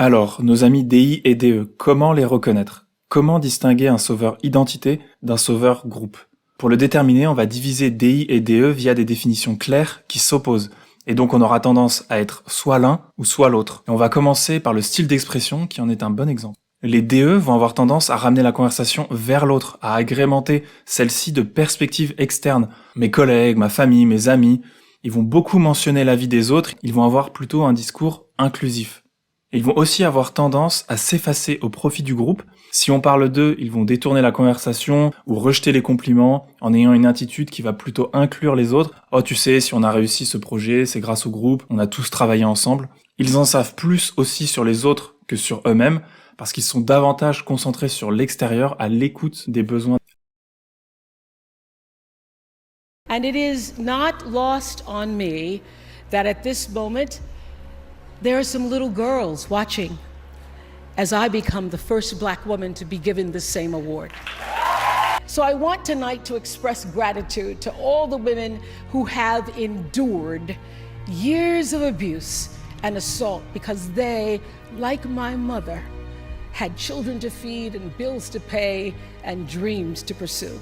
Alors, nos amis DI et DE, comment les reconnaître? Comment distinguer un sauveur identité d'un sauveur groupe? Pour le déterminer, on va diviser DI et DE via des définitions claires qui s'opposent. Et donc on aura tendance à être soit l'un ou soit l'autre. Et on va commencer par le style d'expression qui en est un bon exemple. Les DE vont avoir tendance à ramener la conversation vers l'autre, à agrémenter celle-ci de perspectives externes. Mes collègues, ma famille, mes amis, ils vont beaucoup mentionner la vie des autres, ils vont avoir plutôt un discours inclusif. Ils vont aussi avoir tendance à s'effacer au profit du groupe. Si on parle d'eux, ils vont détourner la conversation ou rejeter les compliments en ayant une attitude qui va plutôt inclure les autres. « Oh, tu sais, si on a réussi ce projet, c'est grâce au groupe, on a tous travaillé ensemble. » Ils en savent plus aussi sur les autres que sur eux-mêmes parce qu'ils sont davantage concentrés sur l'extérieur, à l'écoute des besoins. And it is not lost on me that at this moment, there are some little girls watching as I become the first Black woman to be given this same award. So I want tonight to express gratitude to all the women who have endured years of abuse and assault because they, like my mother, had children to feed and bills to pay and dreams to pursue.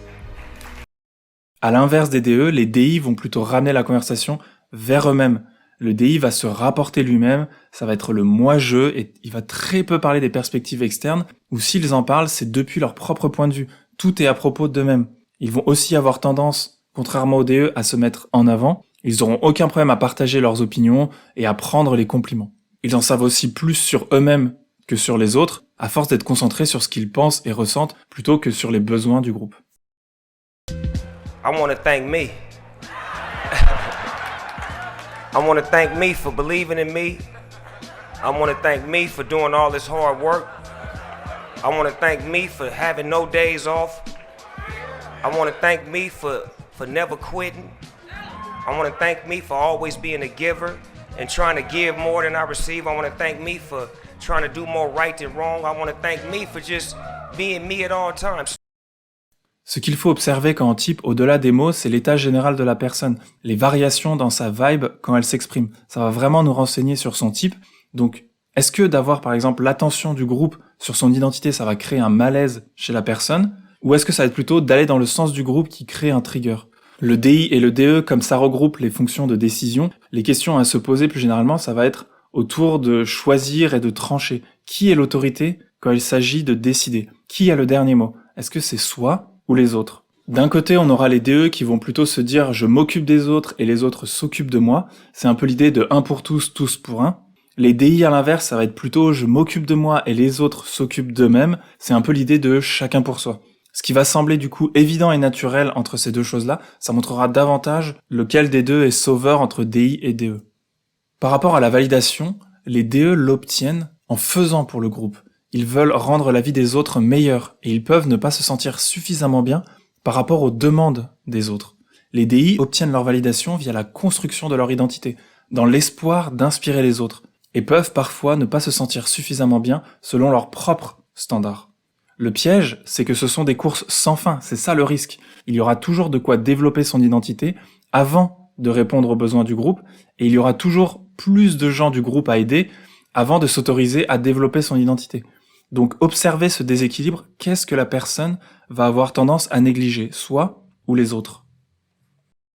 À l'inverse des DE, les DI vont plutôt ramener la conversation vers eux-mêmes. Le DI va se rapporter lui-même, ça va être le moi-je, et il va très peu parler des perspectives externes, ou s'ils en parlent, c'est depuis leur propre point de vue. Tout est à propos d'eux-mêmes. Ils vont aussi avoir tendance, contrairement aux DE, à se mettre en avant. Ils auront aucun problème à partager leurs opinions et à prendre les compliments. Ils en savent aussi plus sur eux-mêmes que sur les autres, à force d'être concentrés sur ce qu'ils pensent et ressentent, plutôt que sur les besoins du groupe. I want to thank me. I want to thank me for believing in me. I want to thank me for doing all this hard work. I want to thank me for having no days off. I want to thank me for never quitting. I want to thank me for always being a giver and trying to give more than I receive. I want to thank me for trying to do more right than wrong. I want to thank me for just being me at all times. Ce qu'il faut observer quand on type au-delà des mots, c'est l'état général de la personne, les variations dans sa vibe quand elle s'exprime. Ça va vraiment nous renseigner sur son type. Donc, est-ce que d'avoir par exemple l'attention du groupe sur son identité, ça va créer un malaise chez la personne? Ou est-ce que ça va être plutôt d'aller dans le sens du groupe qui crée un trigger? Le DI et le DE, comme ça regroupe les fonctions de décision, les questions à se poser plus généralement, ça va être autour de choisir et de trancher. Qui est l'autorité quand il s'agit de décider? Qui a le dernier mot? Est-ce que c'est soi ou les autres? D'un côté, on aura les DE qui vont plutôt se dire « je m'occupe des autres et les autres s'occupent de moi ». C'est un peu l'idée de « un pour tous, tous pour un ». Les DI à l'inverse, ça va être plutôt « je m'occupe de moi et les autres s'occupent d'eux-mêmes ». C'est un peu l'idée de « chacun pour soi ». Ce qui va sembler du coup évident et naturel entre ces deux choses-là, ça montrera davantage lequel des deux est sauveur entre DI et DE. Par rapport à la validation, les DE l'obtiennent en faisant pour le groupe. Ils veulent rendre la vie des autres meilleure et ils peuvent ne pas se sentir suffisamment bien par rapport aux demandes des autres. Les DI obtiennent leur validation via la construction de leur identité, dans l'espoir d'inspirer les autres, et peuvent parfois ne pas se sentir suffisamment bien selon leurs propres standards. Le piège, c'est que ce sont des courses sans fin, c'est ça le risque. Il y aura toujours de quoi développer son identité avant de répondre aux besoins du groupe, et il y aura toujours plus de gens du groupe à aider avant de s'autoriser à développer son identité. Donc observer ce déséquilibre, qu'est-ce que la personne va avoir tendance à négliger, soi ou les autres?